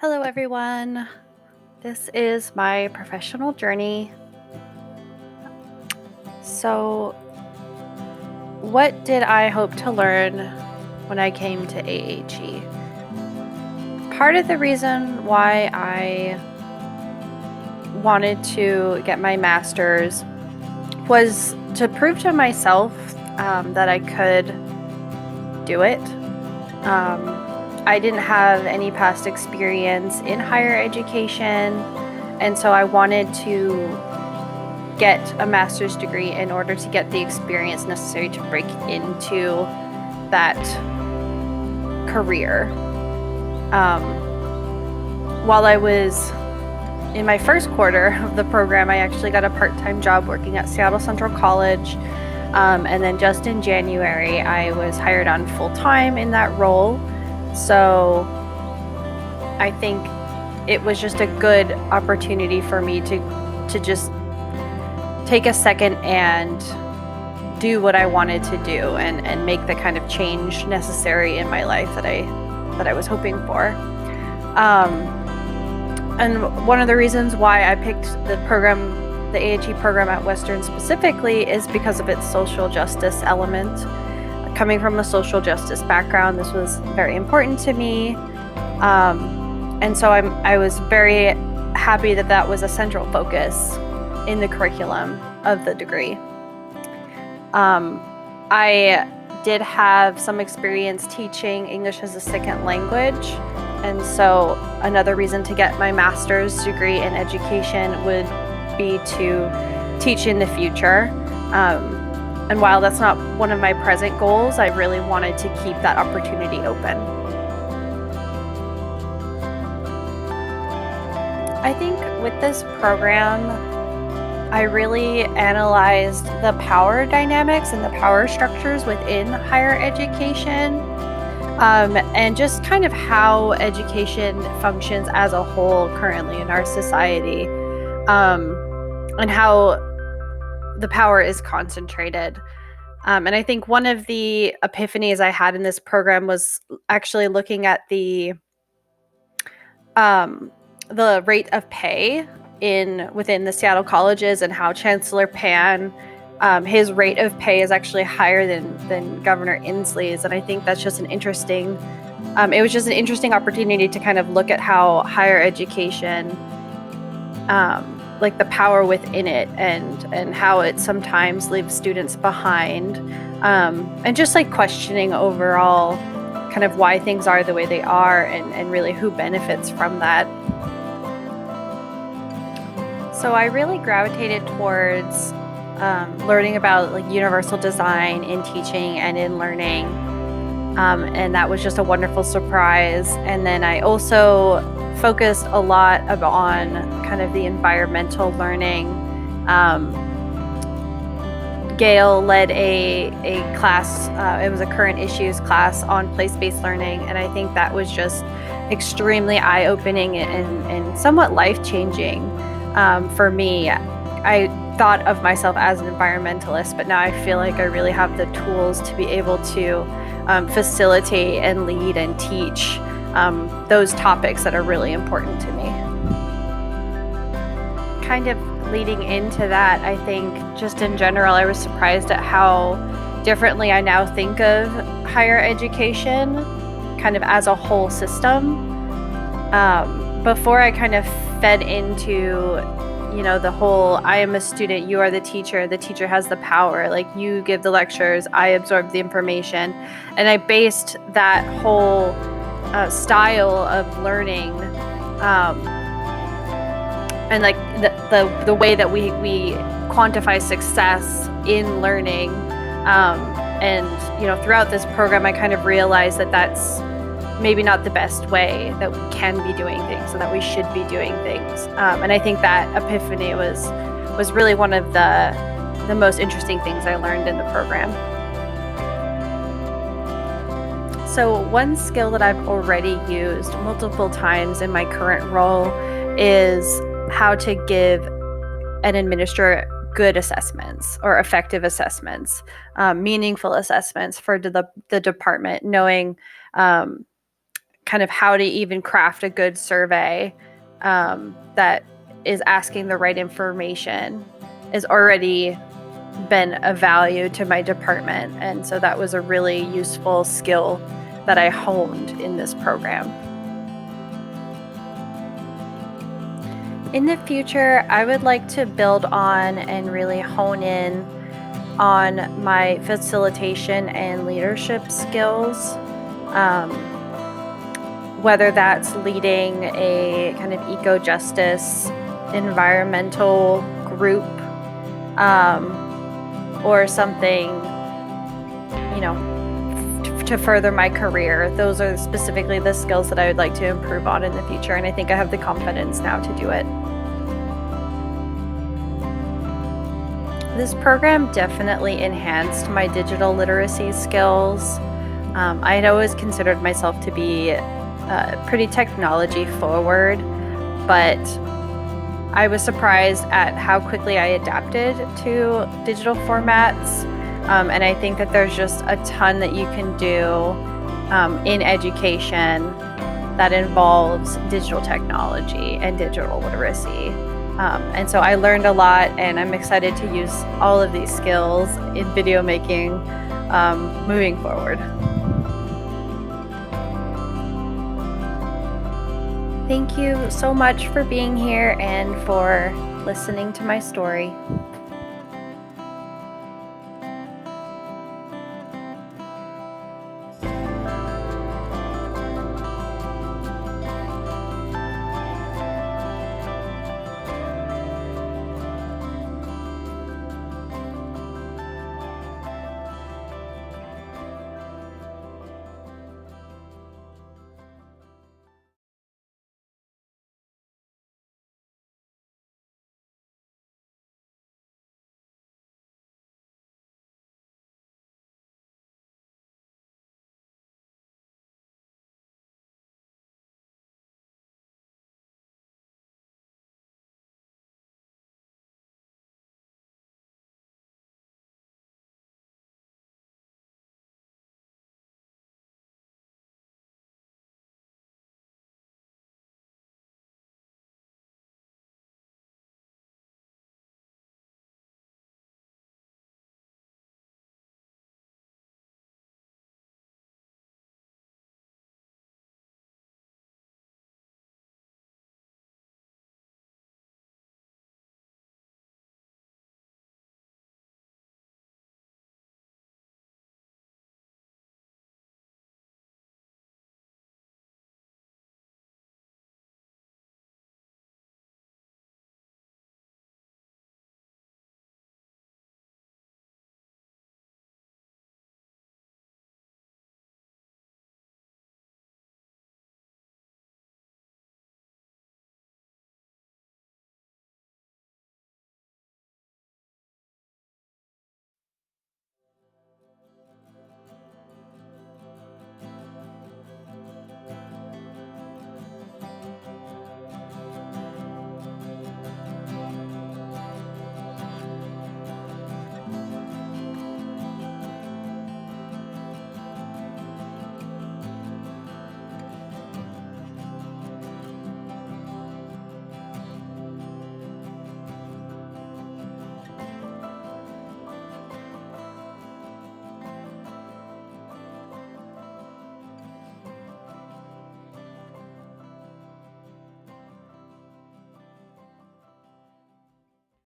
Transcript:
Hello, everyone. This is my professional journey. So, what did I hope to learn when I came to AHE? Part of the reason why I wanted to get my master's was to prove to myself that I could do it. I didn't have any past experience in higher education, and so I wanted to get a master's degree in order to get the experience necessary to break into that career. While I was in my first quarter of the program, I actually got a part-time job working at Seattle Central College. And then just in January, I was hired on full-time in that role. So I think it was just a good opportunity for me to just take a second and do what I wanted to do and make the kind of change necessary in my life that I was hoping for. And one of the reasons why I picked the AHE program at Western specifically is because of its social justice element. Coming from a social justice background, this was very important to me. And so I was very happy that was a central focus in the curriculum of the degree. I did have some experience teaching English as a second language, and so another reason to get my master's degree in education would be to teach in the future. And while that's not one of my present goals, I really wanted to keep that opportunity open. I think with this program, I really analyzed the power dynamics and the power structures within higher education, and just kind of how education functions as a whole currently in our society, and how the power is concentrated. And I think one of the epiphanies I had in this program was actually looking at the rate of pay within the Seattle colleges, and how Chancellor Pan, his rate of pay is actually higher than Governor Inslee's. And I think that's just it was just an interesting opportunity to kind of look at how higher education, like the power within it, and how it sometimes leaves students behind, and just like questioning overall kind of why things are the way they are, and really who benefits from that. So I really gravitated towards learning about like universal design in teaching and in learning, and that was just a wonderful surprise. And then I also focused a lot on kind of the environmental learning. Gail led a class, it was a current issues class on place-based learning, and I think that was just extremely eye-opening and somewhat life-changing for me. I thought of myself as an environmentalist, but now I feel like I really have the tools to be able to facilitate and lead and teach those topics that are really important to me. Kind of leading into that, I think just in general, I was surprised at how differently I now think of higher education kind of as a whole system. Before I kind of fed into, the whole, I am a student, you are the teacher has the power, like you give the lectures, I absorb the information. And I based that whole style of learning, and like the way that we quantify success in learning, and throughout this program, I kind of realized that that's maybe not the best way that we can be doing things and that we should be doing things. And I think that epiphany was really one of the most interesting things I learned in the program. So one skill that I've already used multiple times in my current role is how to give and administer good assessments or effective assessments, meaningful assessments for the department, knowing kind of how to even craft a good survey that is asking the right information is already been of value to my department. And so that was a really useful skill that I honed in this program. In the future, I would like to build on and really hone in on my facilitation and leadership skills, whether that's leading a kind of eco-justice environmental group, or something, to further my career. Those are specifically the skills that I would like to improve on in the future, and I think I have the confidence now to do it. This program definitely enhanced my digital literacy skills. I had always considered myself to be pretty technology forward, but I was surprised at how quickly I adapted to digital formats. And I think that there's just a ton that you can do in education that involves digital technology and digital literacy. And so I learned a lot, and I'm excited to use all of these skills in video making moving forward. Thank you so much for being here and for listening to my story.